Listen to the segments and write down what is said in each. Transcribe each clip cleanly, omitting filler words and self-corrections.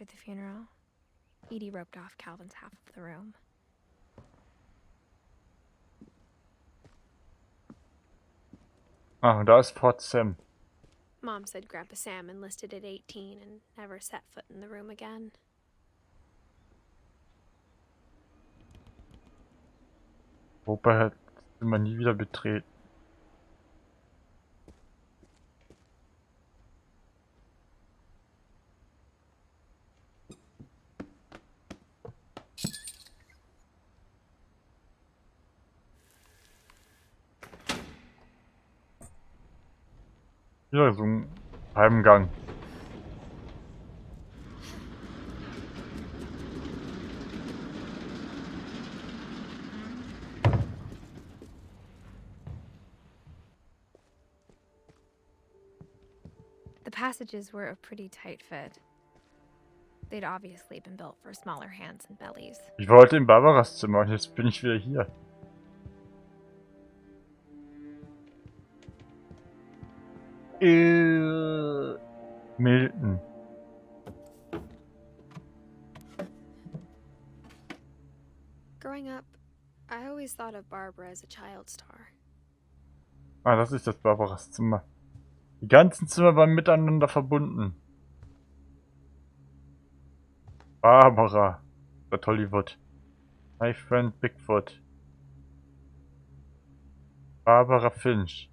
after the funeral, Edie roped off Calvin's half of the room. Ah, da ist Port Sam. Mom said Grandpa Sam enlisted at 18 and never set foot in the room again. Opa hat das Zimmer nie wieder betreten. Wieder so ein Heimgang. The passages were a pretty tight fit. They'd obviously been built for smaller hands and bellies. Ich war heute in Barbaras Zimmer und jetzt bin ich wieder hier. Milton. Growing up, I always thought of Barbara as a child star. Ah, das ist das Barbaras Zimmer. Die ganzen Zimmer waren miteinander verbunden. Barbara. Das Hollywood. My Friend Bigfoot. Barbara Finch.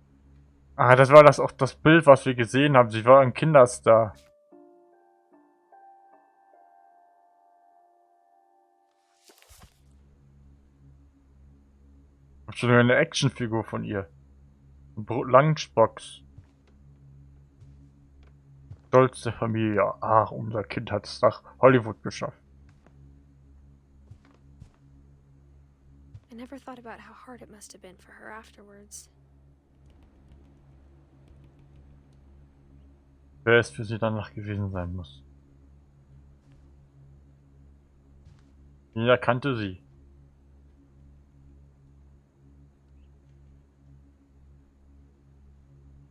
Ah, das war auch das Bild, was wir gesehen haben. Sie war ein Kinderstar. Ich hab schon eine Actionfigur von ihr. Langspocks. Stolz der Familie. Ach, unser Kind hat es nach Hollywood geschafft. I never thought about how hard it must have been for her afterwards. Wer es für sie danach gewesen sein muss. Jeder kannte sie.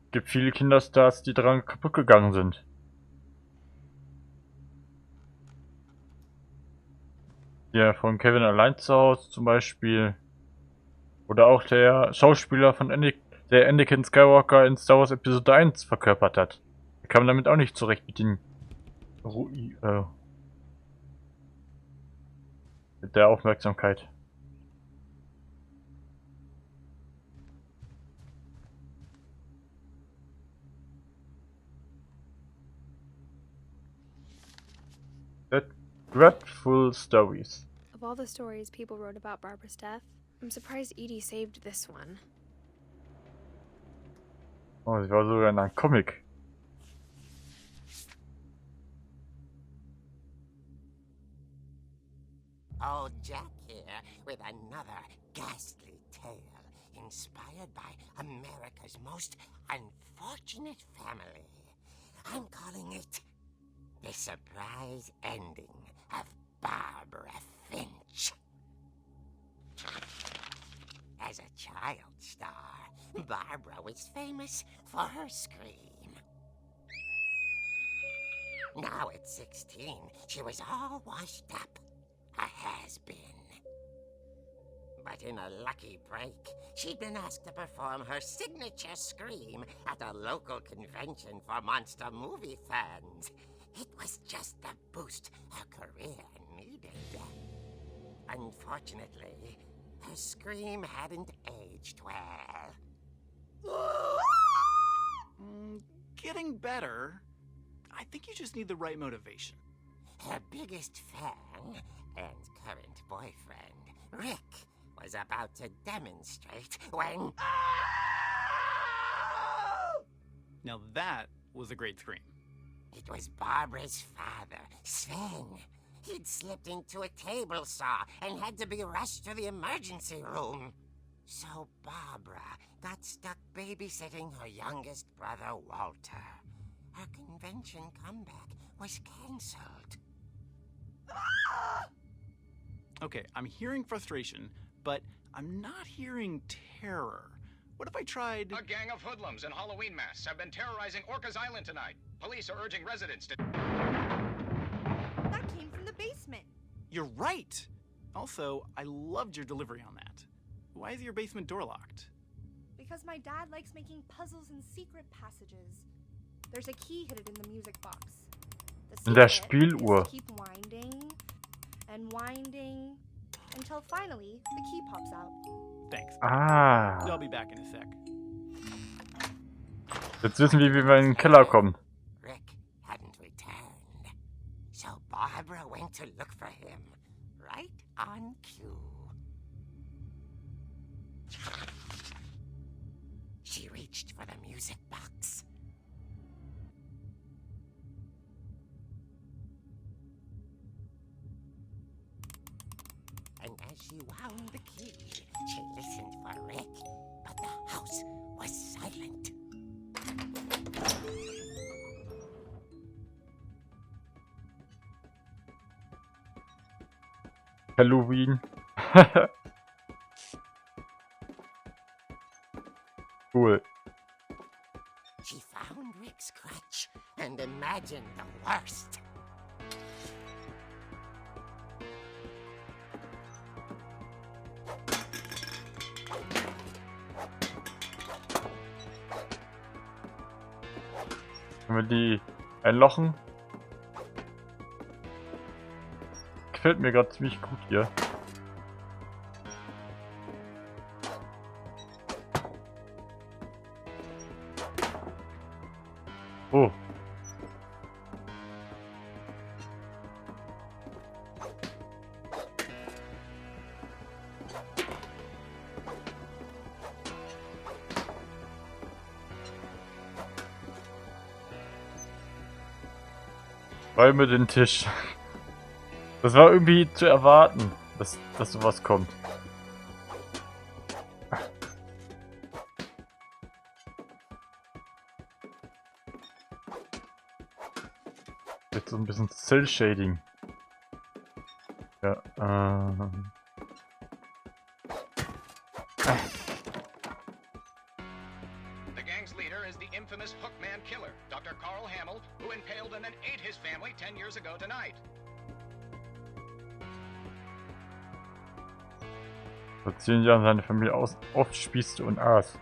Es gibt viele Kinderstars, die daran kaputt gegangen sind. Der von Kevin allein zu Hause zum Beispiel. Oder auch der Schauspieler von der Anakin Skywalker in Star Wars Episode 1 verkörpert hat. Er kam damit auch nicht zurecht mit den mit der Aufmerksamkeit. That dreadful stories. Of all the stories people wrote about Barbara's death, I'm surprised Edie saved this one. Oh, sie war sogar in einem Comic. Old Jack here with another ghastly tale inspired by America's most unfortunate family. I'm calling it The Surprise Ending of Barbara Finch. As a child star, Barbara was famous for her scream. Now at 16, she was all washed up. A has-been. But in a lucky break, she'd been asked to perform her signature scream at a local convention for monster movie fans. It was just the boost her career needed. Unfortunately, her scream hadn't aged well. Getting better. I think you just need the right motivation. Her biggest fan and current boyfriend, Rick, was about to demonstrate when... Now that was a great scream. It was Barbara's father, Sven. He'd slipped into a table saw and had to be rushed to the emergency room. So Barbara got stuck babysitting her youngest brother, Walter. Her convention comeback was cancelled. Okay, I'm hearing frustration, but I'm not hearing terror. What if I tried... A gang of hoodlums in Halloween masks have been terrorizing Orcas Island tonight. Police are urging residents to... You're right! Also, I loved your delivery on that. Why is your basement door locked? Because my dad likes making puzzles and secret passages. There's a key hidden in the music box. The In der secret Spieluhr. is to keep winding and winding until finally the key pops out. Thanks. Ah. I'll be back in a sec. Jetzt wissen wir, wie wir in den Keller kommen. Rick hadn't returned, so Barbara went to look for him, right on cue. She reached for the music box. And as she wound the key, she listened for Rick, but the house was silent. Halloween. Cool. She found Rick's crutch and imagined the worst. Können wir die einlochen? Gefällt mir gerade ziemlich gut hier. Oh. Räume den Tisch. Das war irgendwie zu erwarten, dass sowas kommt. Jetzt so ein bisschen Cell-Shading. Ja, The gang's leader is the infamous Hookman killer, Dr. Carl Hamill, who impaled and then ate his family 10 years ago tonight. Vor 10 Jahren seine Familie aus, oft spießte und aß.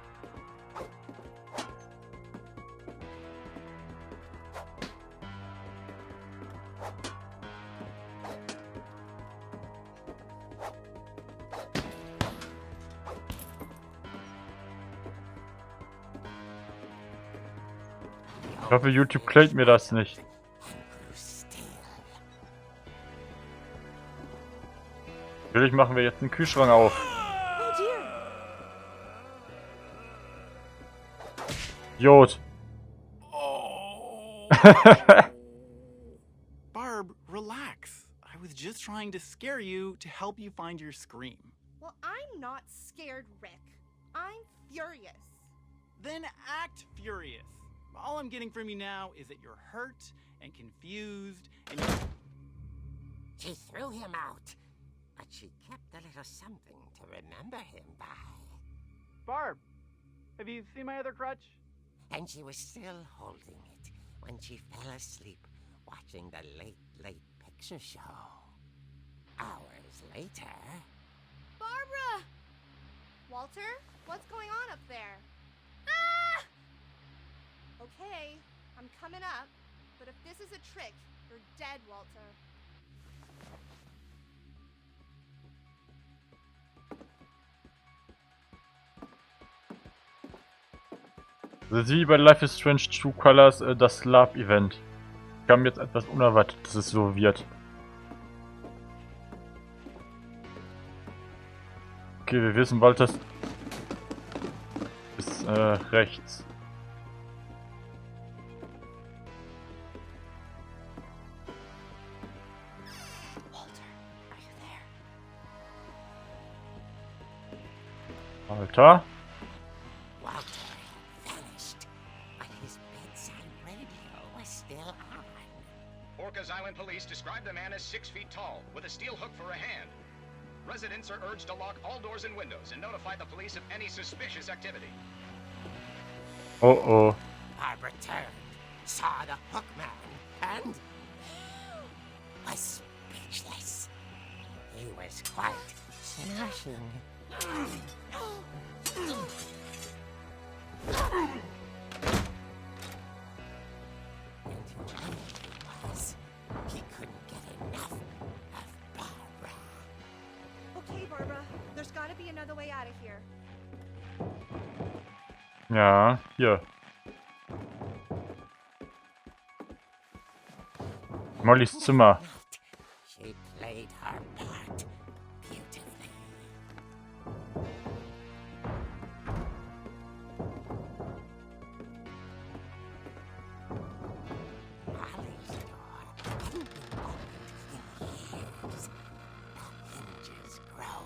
Ich hoffe, YouTube claimt mir das nicht. Natürlich machen wir jetzt den Kühlschrank auf. Oh dear! Idiot. Oh. Barb, relax. I was just trying to scare you to help you find your scream. Well, I'm not scared, Rick. I'm furious. Then act furious. All I'm getting from you now is that you're hurt and confused and She threw him out, but she kept a little something to remember him by. Barb, have you seen my other crutch? And she was still holding it when she fell asleep watching the late picture show. Hours later... Barbara! Walter, what's going on up there? Ah! Okay, I'm coming up, but if this is a trick, you're dead, Walter. Das ist wie bei Life is Strange True Colors, das Lab-Event. Kam jetzt etwas unerwartet, dass es so wird. Okay, wir wissen, Walters ist rechts. Alter. Walter had vanished, but his bedside radio was still on. Orcas Island police describe the man as 6 feet tall, with a steel hook for a hand. Residents are urged to lock all doors and windows and notify the police of any suspicious activity. Oh oh. Barbara turned, saw the hook man, and was speechless. was quite smashing. And who he was, he couldn't get enough of Barbara. Okay, Barbara, there's gotta be another way out of here. Ja, hier. Mollys Zimmer. She played her part beautifully. Molly's door hadn't been opened in years. The hinges grow.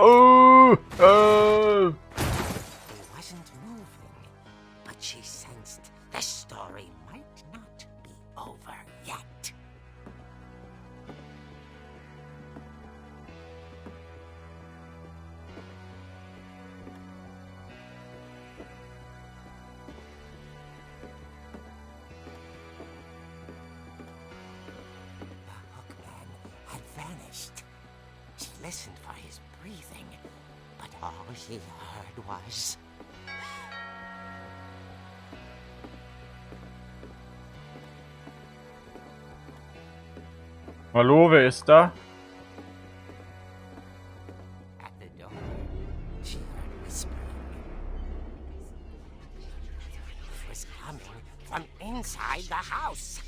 Oh! He wasn't moving, but she sensed the story might not be over yet. The hookman had vanished. She listened for his breathing, but all she heard was... Hallo, wer ist da? At the door, she heard whispering. It was coming from inside the house.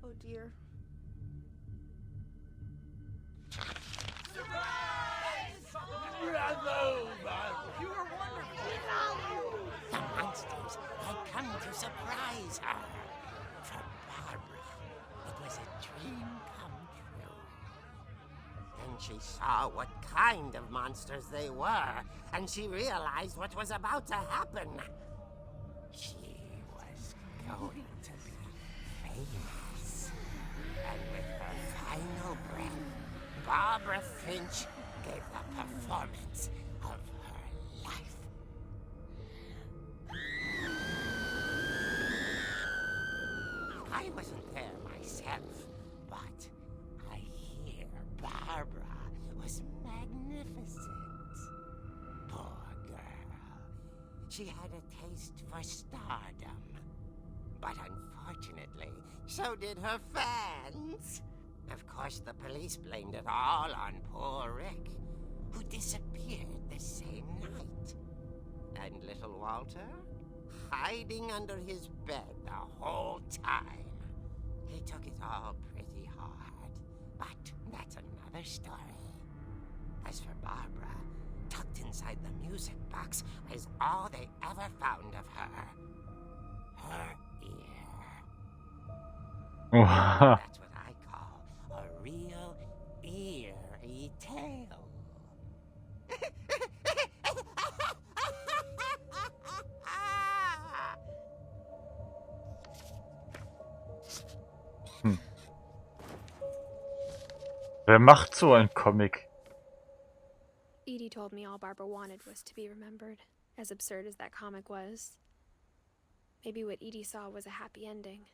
Oh dear. The monsters had come to surprise her. For Barbara, it was a dream come true. Then she saw what kind of monsters they were, and she realized what was about to happen. She was going to be famous. And with her final breath, Barbara Finch gave the performance of her life. I wasn't there myself, but I hear Barbara was magnificent. Poor girl. She had a taste for stardom. But unfortunately, so did her fans. Of course, the police blamed it all on poor Rick, who disappeared the same night. And little Walter? Hiding under his bed the whole time. He took it all pretty hard, but that's another story. As for Barbara, tucked inside the music box was all they ever found of her. Her ear. Oha. That's what I call a real eerie tale. Wer macht so ein Comic? Edie told me all Barbara wanted was to be remembered, as absurd as that comic was. Maybe what Edie saw was a happy ending.